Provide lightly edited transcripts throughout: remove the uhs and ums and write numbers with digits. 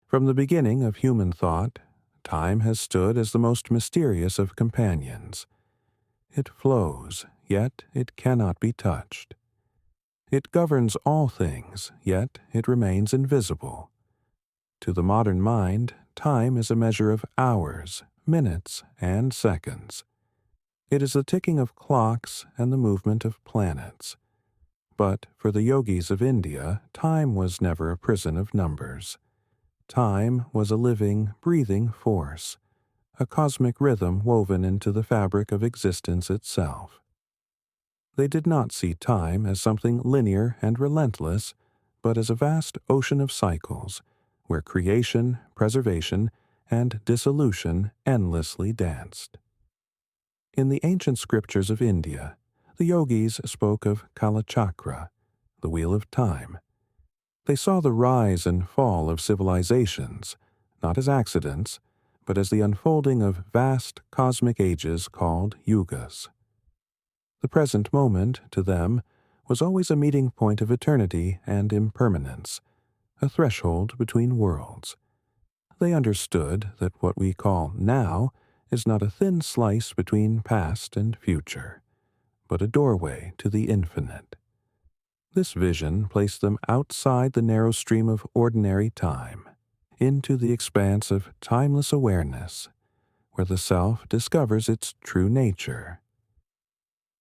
From the beginning of human thought, time has stood as the most mysterious of companions. It flows, yet it cannot be touched. It governs all things, yet it remains invisible. To the modern mind, time is a measure of hours, minutes, and seconds. It is the ticking of clocks and the movement of planets. But for the yogis of India, time was never a prison of numbers. Time was a living, breathing force, a cosmic rhythm woven into the fabric of existence itself. They did not see time as something linear and relentless, but as a vast ocean of cycles, where creation, preservation, and dissolution endlessly danced. In the ancient scriptures of India, the yogis spoke of Kalachakra, the wheel of time. They saw the rise and fall of civilizations, not as accidents, but as the unfolding of vast cosmic ages called Yugas. The present moment, to them, was always a meeting point of eternity and impermanence, a threshold between worlds. They understood that what we call now is not a thin slice between past and future, but a doorway to the infinite. This vision placed them outside the narrow stream of ordinary time, into the expanse of timeless awareness, where the self discovers its true nature.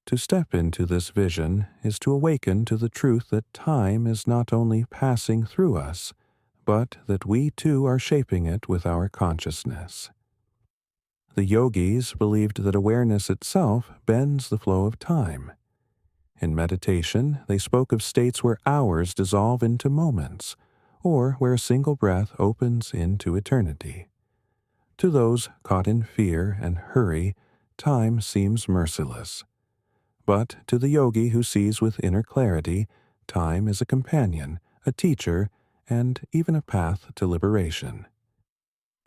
To step into this vision is to awaken to the truth that time is not only passing through us, but that we too are shaping it with our consciousness. The yogis believed that awareness itself bends the flow of time. In meditation, they spoke of states where hours dissolve into moments, or where a single breath opens into eternity. To those caught in fear and hurry, time seems merciless. But to the yogi who sees with inner clarity, time is a companion, a teacher, and even a path to liberation.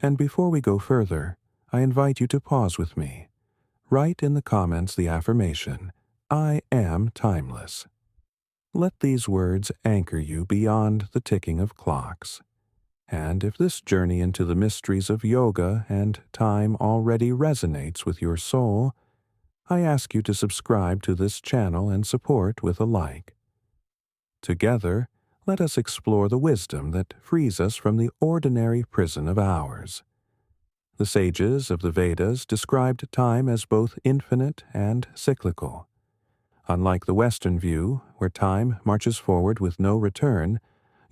And before we go further, I invite you to pause with me. Write in the comments the affirmation, "I am timeless." Let these words anchor you beyond the ticking of clocks. And if this journey into the mysteries of yoga and time already resonates with your soul, I ask you to subscribe to this channel and support with a like. Together, let us explore the wisdom that frees us from the ordinary prison of hours. The sages of the Vedas described time as both infinite and cyclical. Unlike the Western view, where time marches forward with no return,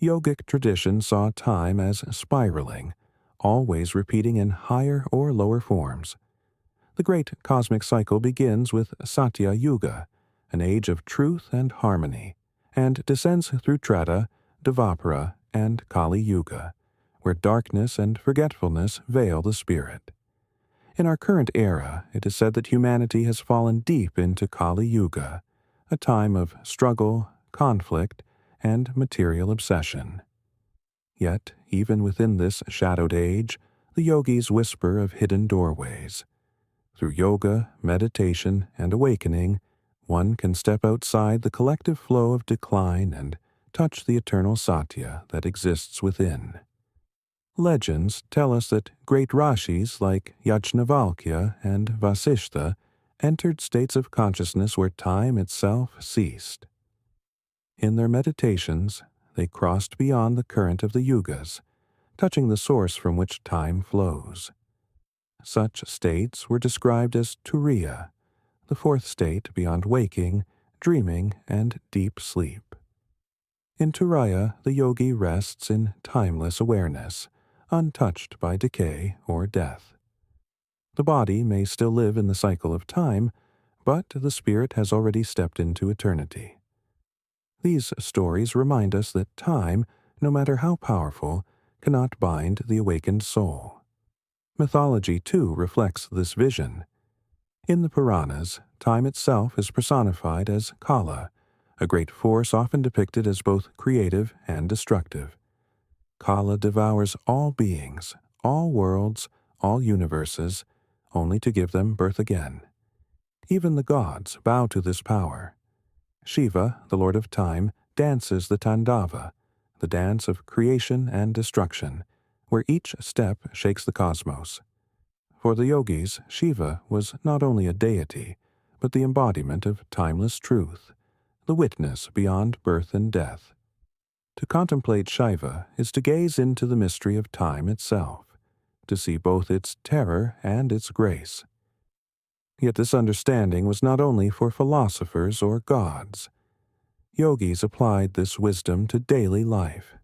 yogic tradition saw time as spiraling, always repeating in higher or lower forms. The great cosmic cycle begins with Satya Yuga, an age of truth and harmony, and descends through Treta, Dvapara, and Kali Yuga, where darkness and forgetfulness veil the spirit. In our current era, it is said that humanity has fallen deep into Kali Yuga, a time of struggle, conflict, and material obsession. Yet, even within this shadowed age, the yogis whisper of hidden doorways. Through yoga, meditation, and awakening, one can step outside the collective flow of decline and touch the eternal Satya that exists within. Legends tell us that great rashis like Yajnavalkya and Vasishtha entered states of consciousness where time itself ceased. In their meditations, they crossed beyond the current of the yugas, touching the source from which time flows. Such states were described as turiya, the fourth state beyond waking, dreaming, and deep sleep. In turiya, the yogi rests in timeless awareness, untouched by decay or death. The body may still live in the cycle of time, but the spirit has already stepped into eternity. These stories remind us that time, no matter how powerful, cannot bind the awakened soul. Mythology, too, reflects this vision. In the Puranas, time itself is personified as Kala, a great force often depicted as both creative and destructive. Kala devours all beings, all worlds, all universes, only to give them birth again. Even the gods bow to this power. Shiva, the lord of time, dances the Tandava, the dance of creation and destruction, where each step shakes the cosmos. For the yogis, Shiva was not only a deity, but the embodiment of timeless truth, the witness beyond birth and death. To contemplate Shiva is to gaze into the mystery of time itself, to see both its terror and its grace. Yet this understanding was not only for philosophers or gods. Yogis applied this wisdom to daily life.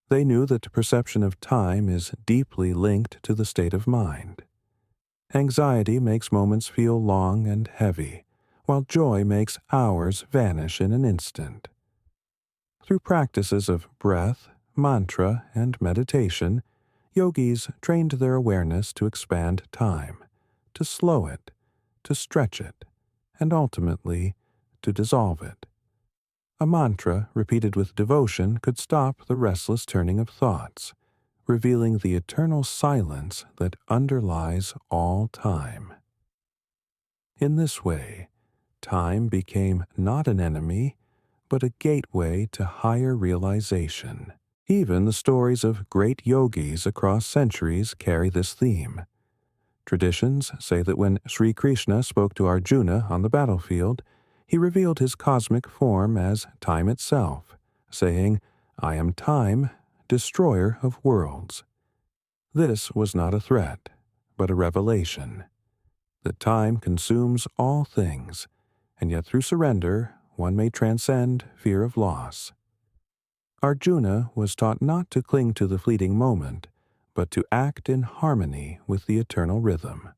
They knew that perception of time is deeply linked to the state of mind. Anxiety makes moments feel long and heavy, while joy makes hours vanish in an instant. Through practices of breath, mantra, and meditation, yogis trained their awareness to expand time, to slow it, to stretch it, and ultimately to dissolve it. A mantra repeated with devotion could stop the restless turning of thoughts, revealing the eternal silence that underlies all time. In this way, time became not an enemy, but a gateway to higher realization. Even the stories of great yogis across centuries carry this theme. Traditions say that when Sri Krishna spoke to Arjuna on the battlefield, he revealed his cosmic form as time itself, saying, "I am time, destroyer of worlds." This was not a threat, but a revelation. That time consumes all things, and yet through surrender one may transcend fear of loss. Arjuna was taught not to cling to the fleeting moment, but to act in harmony with the eternal rhythm.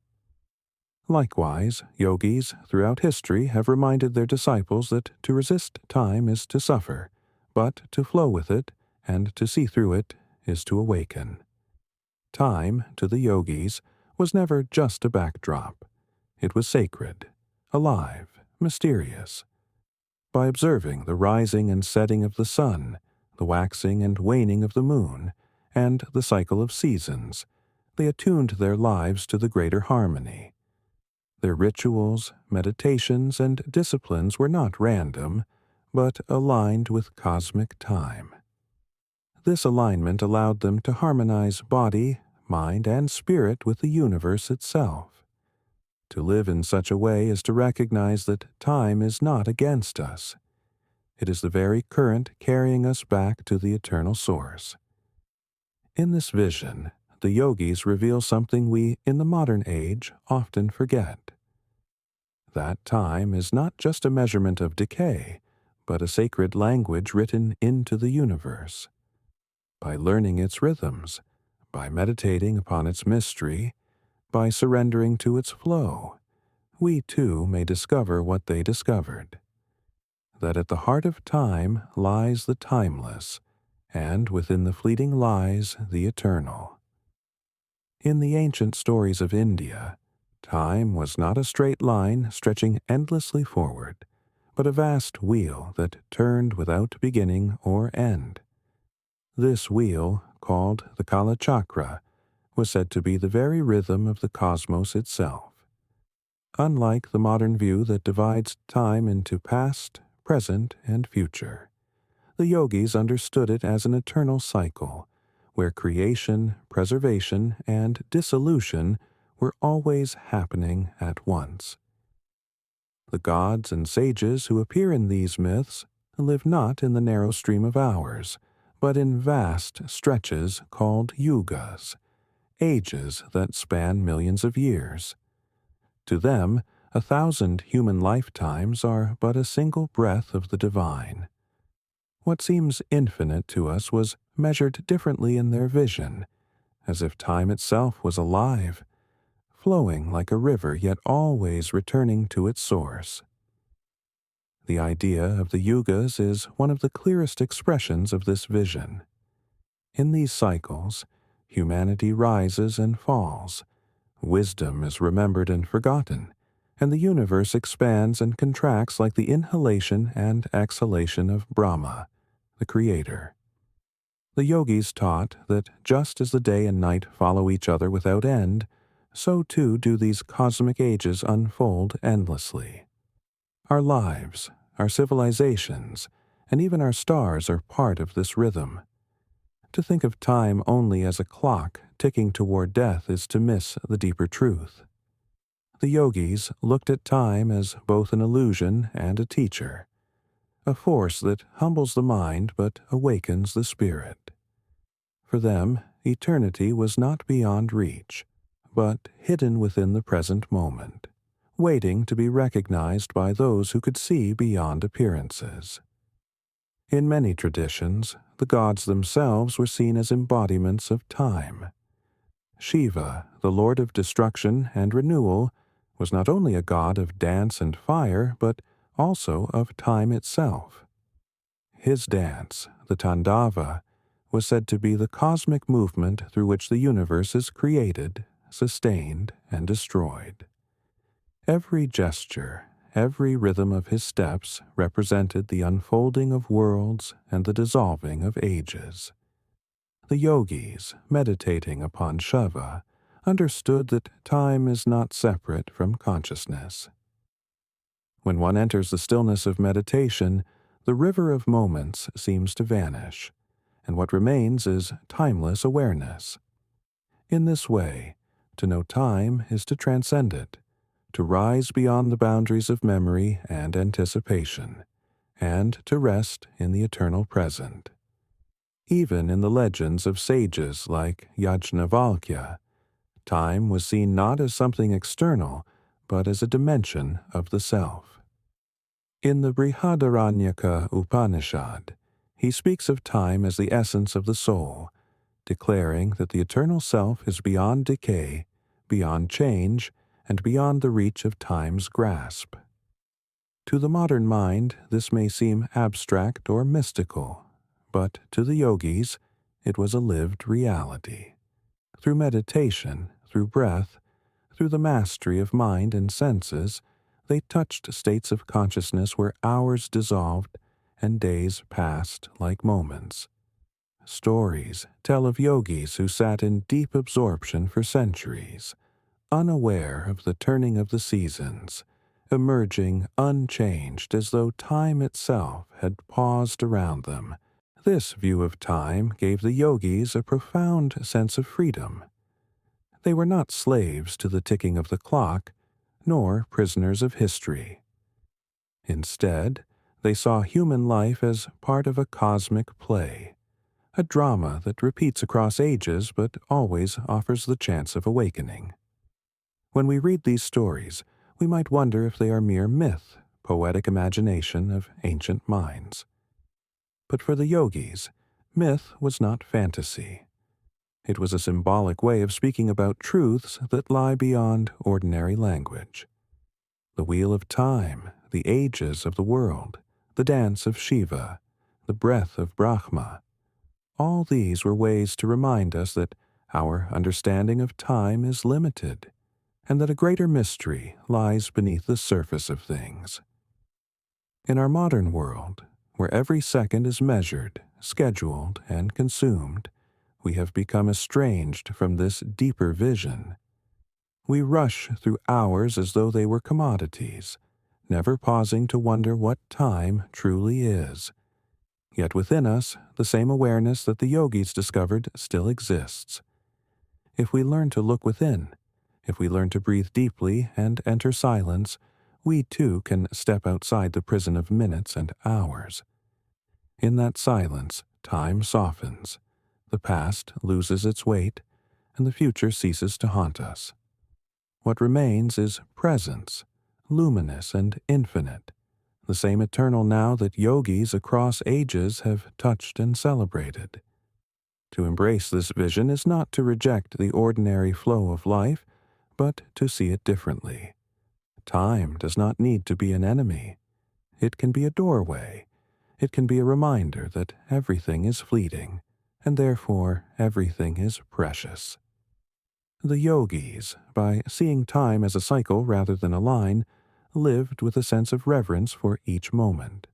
Likewise, yogis throughout history have reminded their disciples that to resist time is to suffer, but to flow with it and to see through it is to awaken. Time, to the yogis, was never just a backdrop. It was sacred, alive, mysterious. By observing the rising and setting of the sun, the waxing and waning of the moon, and the cycle of seasons, they attuned their lives to the greater harmony. Their rituals, meditations, and disciplines were not random, but aligned with cosmic time. This alignment allowed them to harmonize body, mind, and spirit with the universe itself. To live in such a way is to recognize that time is not against us. It is the very current carrying us back to the eternal source. In this vision, the yogis reveal something we, in the modern age, often forget. That time is not just a measurement of decay, but a sacred language written into the universe. By learning its rhythms, by meditating upon its mystery, by surrendering to its flow, we too may discover what they discovered. That at the heart of time lies the timeless, and within the fleeting lies the eternal. In the ancient stories of India, time was not a straight line stretching endlessly forward, but a vast wheel that turned without beginning or end. This wheel, called the Kala Chakra, was said to be the very rhythm of the cosmos itself. Unlike the modern view that divides time into past, present, and future, the yogis understood it as an eternal cycle, where creation, preservation, and dissolution were always happening at once. The gods and sages who appear in these myths live not in the narrow stream of hours, but in vast stretches called Yugas, ages that span millions of years. To them, 1,000 human lifetimes are but a single breath of the divine. What seems infinite to us was measured differently in their vision, as if time itself was alive, flowing like a river yet always returning to its source. The idea of the Yugas is one of the clearest expressions of this vision. In these cycles, humanity rises and falls, wisdom is remembered and forgotten, and the universe expands and contracts like the inhalation and exhalation of Brahma, the Creator. The yogis taught that just as the day and night follow each other without end, so too do these cosmic ages unfold endlessly. Our lives, our civilizations, and even our stars are part of this rhythm. To think of time only as a clock ticking toward death is to miss the deeper truth. The yogis looked at time as both an illusion and a teacher, a force that humbles the mind but awakens the spirit. For them, eternity was not beyond reach, but hidden within the present moment, waiting to be recognized by those who could see beyond appearances. In many traditions, the gods themselves were seen as embodiments of time. Shiva, the lord of destruction and renewal, was not only a god of dance and fire, but also of time itself. His dance, the Tandava, was said to be the cosmic movement through which the universe is created, sustained, and destroyed. Every gesture, every rhythm of his steps represented the unfolding of worlds and the dissolving of ages. The yogis, meditating upon Shiva, understood that time is not separate from consciousness. When one enters the stillness of meditation, the river of moments seems to vanish, and what remains is timeless awareness. In this way, to know time is to transcend it, to rise beyond the boundaries of memory and anticipation, and to rest in the eternal present. Even in the legends of sages like Yajnavalkya, time was seen not as something external, but as a dimension of the self. In the Brihadaranyaka Upanishad, he speaks of time as the essence of the soul, declaring that the eternal self is beyond decay, beyond change, and beyond the reach of time's grasp. To the modern mind, this may seem abstract or mystical, but to the yogis, it was a lived reality. Through meditation, through breath, through the mastery of mind and senses, they touched states of consciousness where hours dissolved and days passed like moments. Stories tell of yogis who sat in deep absorption for centuries, unaware of the turning of the seasons, emerging unchanged as though time itself had paused around them. This view of time gave the yogis a profound sense of freedom. They were not slaves to the ticking of the clock, nor prisoners of history. Instead, they saw human life as part of a cosmic play, a drama that repeats across ages but always offers the chance of awakening. When we read these stories, we might wonder if they are mere myth, poetic imagination of ancient minds. But for the yogis, myth was not fantasy. It was a symbolic way of speaking about truths that lie beyond ordinary language. The wheel of time, the ages of the world, the dance of Shiva, the breath of Brahma, all these were ways to remind us that our understanding of time is limited, and that a greater mystery lies beneath the surface of things. In our modern world, where every second is measured, scheduled, and consumed, we have become estranged from this deeper vision. We rush through hours as though they were commodities, never pausing to wonder what time truly is. Yet within us, the same awareness that the yogis discovered still exists. If we learn to look within, if we learn to breathe deeply and enter silence, we too can step outside the prison of minutes and hours. In that silence, time softens, the past loses its weight, and the future ceases to haunt us. What remains is presence, luminous and infinite, the same eternal now that yogis across ages have touched and celebrated. To embrace this vision is not to reject the ordinary flow of life, but to see it differently. Time does not need to be an enemy. It can be a doorway. It can be a reminder that everything is fleeting, and therefore everything is precious. The yogis, by seeing time as a cycle rather than a line, lived with a sense of reverence for each moment.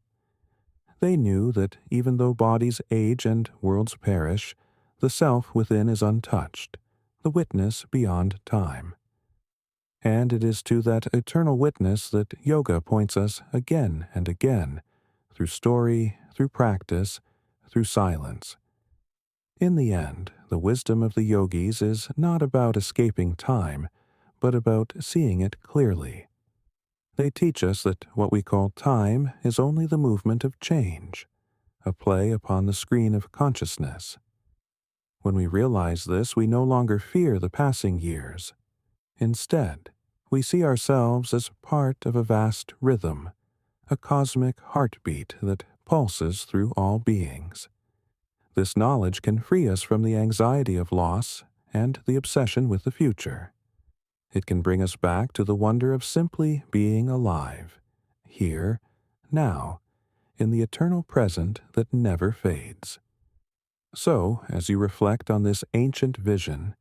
They knew that even though bodies age and worlds perish, the self within is untouched, the witness beyond time. And it is to that eternal witness that yoga points us again and again, through story, through practice, through silence. In the end, the wisdom of the yogis is not about escaping time, but about seeing it clearly. They teach us that what we call time is only the movement of change, a play upon the screen of consciousness. When we realize this, we no longer fear the passing years. Instead, we see ourselves as part of a vast rhythm, a cosmic heartbeat that pulses through all beings. This knowledge can free us from the anxiety of loss and the obsession with the future. It can bring us back to the wonder of simply being alive, here, now, in the eternal present that never fades. So, as you reflect on this ancient vision,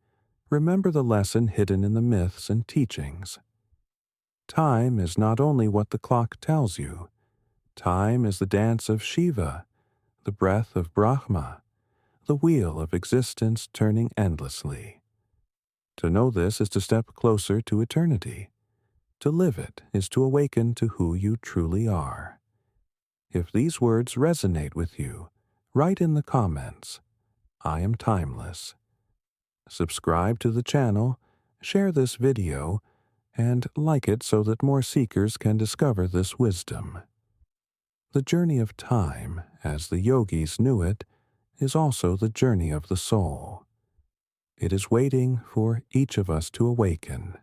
remember the lesson hidden in the myths and teachings. Time is not only what the clock tells you. Time is the dance of Shiva, the breath of Brahma, the wheel of existence turning endlessly. To know this is to step closer to eternity. To live it is to awaken to who you truly are. If these words resonate with you, write in the comments, "I am timeless." Subscribe to the channel, share this video, and like it so that more seekers can discover this wisdom. The journey of time, as the yogis knew it, is also the journey of the soul. It is waiting for each of us to awaken.